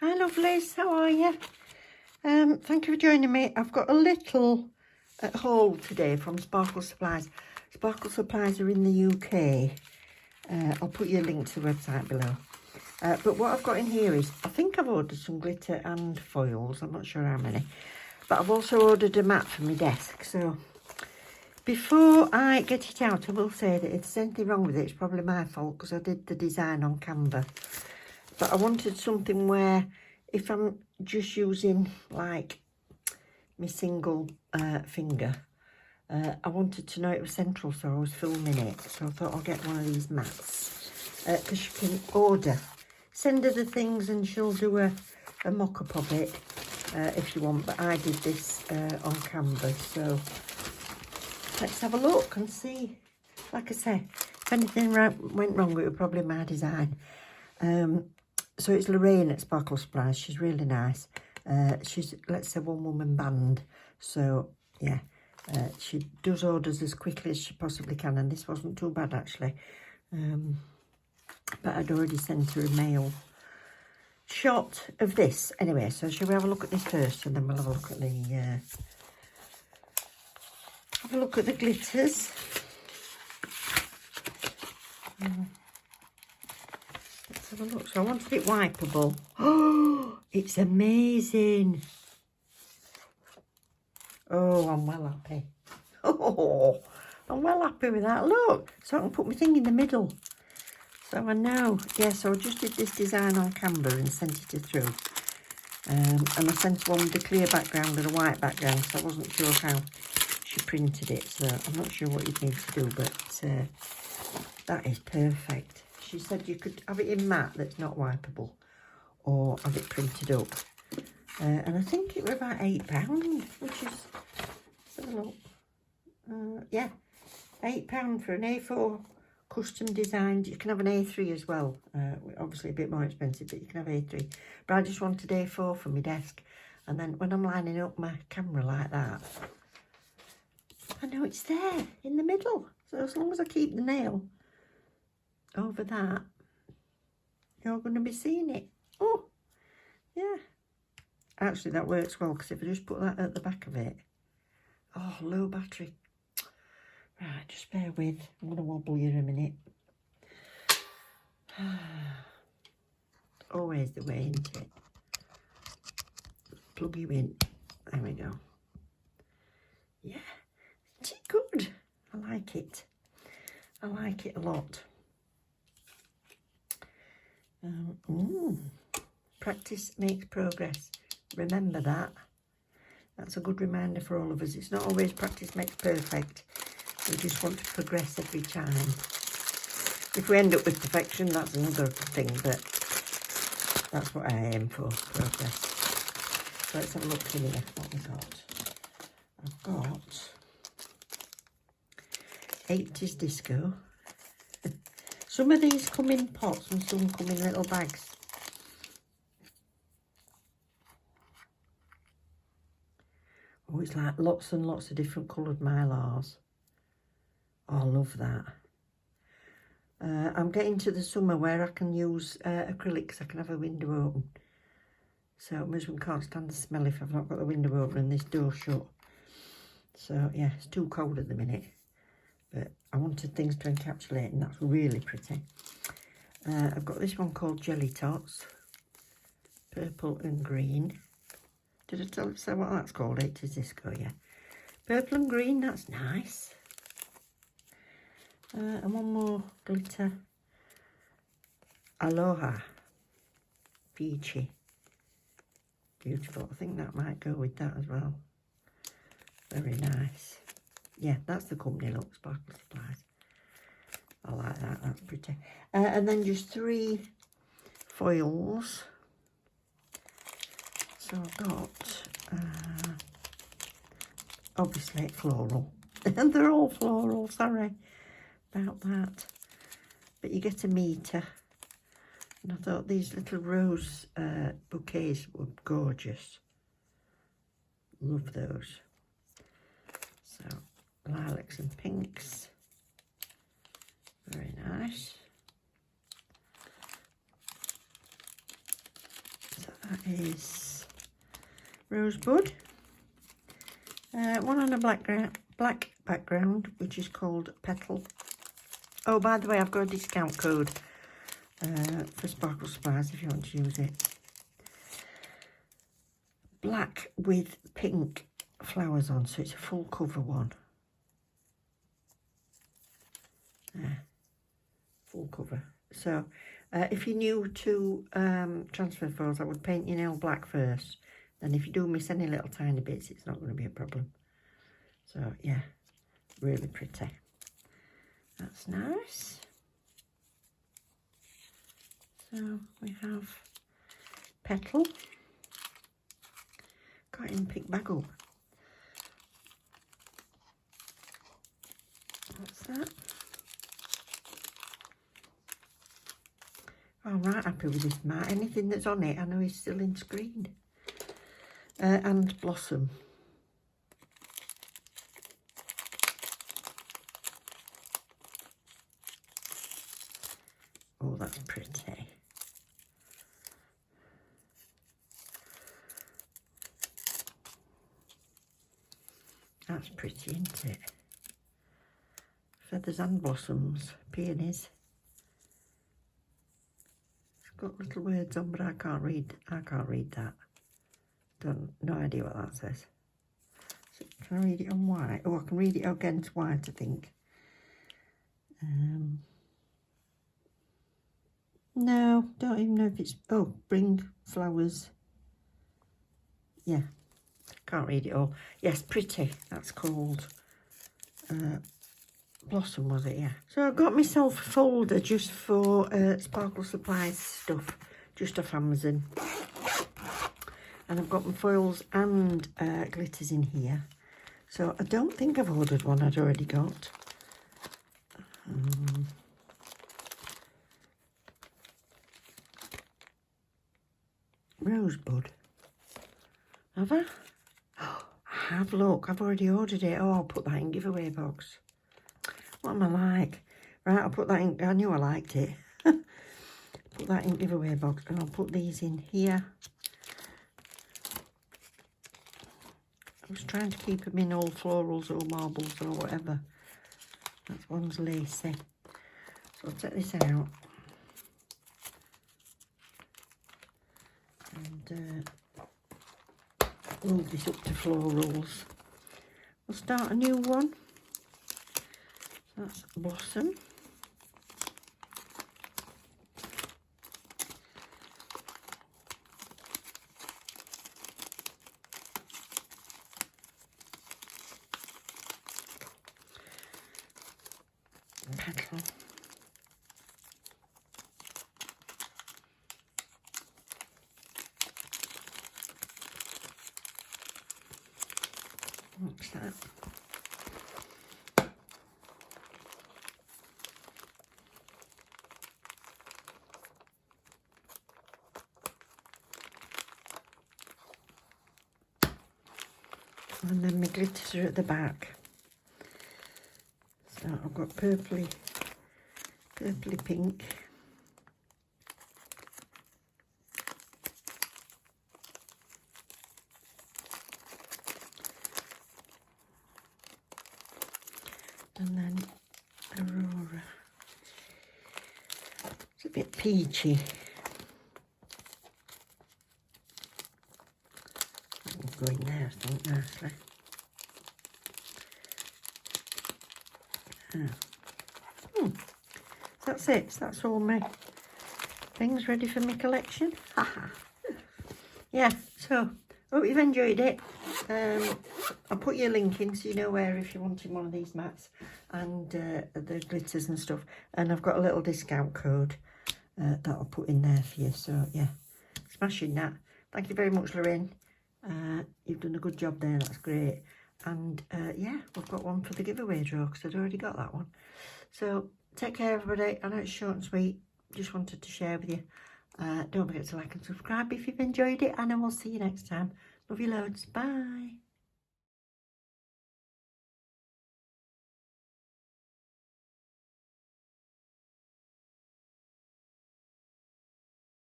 Hi lovelies, how are you? Thank you for joining me. I've got a little haul today from Sparkle Supplies. Sparkle Supplies are in the UK. I'll put you a link to the website below. But what I've got in here is, I think I've ordered some glitter and foils. I'm not sure how many. But I've also ordered a mat for my desk. So before I get it out, I will say that if there's anything wrong with it, it's probably my fault because I did the design on Canva. But I wanted something where if I'm just using like my single finger, I wanted to know it was central, so I was filming it. So I thought I'll get one of these mats because you can order. Send her the things and she'll do a mock-up of it if you want. But I did this on Canva, so let's have a look and see. Like I say, if anything went wrong, it was probably my design. So it's Lorraine at Sparkle Supplies. She's really nice. She's, let's say, one-woman band. So, yeah, she does orders as quickly as she possibly can. And this wasn't too bad, actually. But I'd already sent her a mail shot of this. Anyway, so shall we have a look at this first? And then we'll have a look at the glitters. Let's have a look. So I wanted it wipeable. Oh, it's amazing. Oh, I'm well happy. Oh, I'm well happy with that. Look, so I can put my thing in the middle. So I know. Yeah, so I just did this design on Canva and sent it through. And I sent one with a clear background and a white background, so I wasn't sure how she printed it. So I'm not sure what you need to do, but that is perfect. She said you could have it in matte that's not wipeable or have it printed up. And I think it was about £8, which is, let's have a look. Yeah, £8 for an A4 custom designed. You can have an A3 as well. Obviously a bit more expensive, but you can have A3. But I just wanted A4 for my desk. And then when I'm lining up my camera like that, I know it's there in the middle. So as long as I keep the nail over that, you're going to be seeing it. Oh, yeah. Actually, that works well, because if I just put that at the back of it, oh, low battery. Right, just bear with. I'm going to wobble you in a minute. Always the way, isn't it? Plug you in. There we go. Yeah, isn't it good? I like it. I like it a lot. Practice makes progress. Remember that. That's a good reminder for all of us. It's not always practice makes perfect. We just want to progress every time. If we end up with perfection, that's another thing, but that's what I aim for, progress. So let's have a look in here, what we got. I've got 80s disco. Some of these come in pots and some come in little bags. Oh, it's like lots and lots of different coloured mylars. Oh, I love that. I'm getting to the summer where I can use acrylics. I can have a window open. So my husband can't stand the smell if I've not got the window open and this door shut. So yeah, it's too cold at the minute. But I wanted things to encapsulate, and that's really pretty. I've got this one called Jelly Tots. Purple and green. Did I say what that's called? 80s disco, yeah. Purple and green, that's nice. And one more glitter. Aloha. Peachy. Beautiful. I think that might go with that as well. Very nice. Yeah, that's the company look, Sparkle Supplies. I like that, that's pretty. And then just 3 foils. So I've got, obviously floral. And they're all floral, sorry about that. But you get a metre. And I thought these little rose bouquets were gorgeous. Love those. So, lilacs and pinks. Very nice. So That is Rosebud. One on a black background, which is called Petal. Oh, by the way, I've got a discount code for Sparkle Supplies if you want to use it. Black with pink flowers on, so it's a full cover one. Full cover. So if you're new to transfer foils, I would paint your nail black first. Then if you do miss any little tiny bits, it's not going to be a problem. So yeah, really pretty. That's nice. So we have Petal. Got it in pink bag up. What's that? I'm right happy with this mat. Anything that's on it, I know is still in screen. And Blossom. Oh, that's pretty. That's pretty, isn't it? Feathers and blossoms, peonies. It's got little words on, but I can't read that. No idea what that says. So can I read it on white? Oh, I can read it against white, I think. No, don't even know if it's... Oh, bring flowers. Yeah, can't read it all. Yes, pretty. That's called Blossom, was it? Yeah. So I got myself a folder just for Sparkle Supplies stuff, just off Amazon. And I've got my foils and glitters in here. So I don't think I've ordered one I'd already got. Rosebud. Have I? Oh, I have, look. I've already ordered it. Oh, I'll put that in giveaway box. What am I like? Right, I'll put that in. I knew I liked it. Put that in giveaway box. And I'll put these in here. I was trying to keep them in all florals or marbles or whatever. That one's lacy. So I'll take this out. And move this up to florals. We'll start a new one. So that's Blossom. Petal. What's that? And then my glitters are at the back. So I've got purpley pink. And then Aurora. It's a bit peachy. That'll go in there, I think, nicely. That's it. That's all my things ready for my collection. Yeah, so hope you've enjoyed it. I'll put your link in so you know where if you're wanting one of these mats and the glitters and stuff. And I've got a little discount code that I'll put in there for you. So yeah, smashing that. Thank you very much, Lorraine. You've done a good job there. That's great. And yeah, we've got one for the giveaway draw because I'd already got that one. So take care, everybody. I know it's short and sweet. Just wanted to share with you. Don't forget to like and subscribe if you've enjoyed it. And I will see you next time. Love you loads. Bye.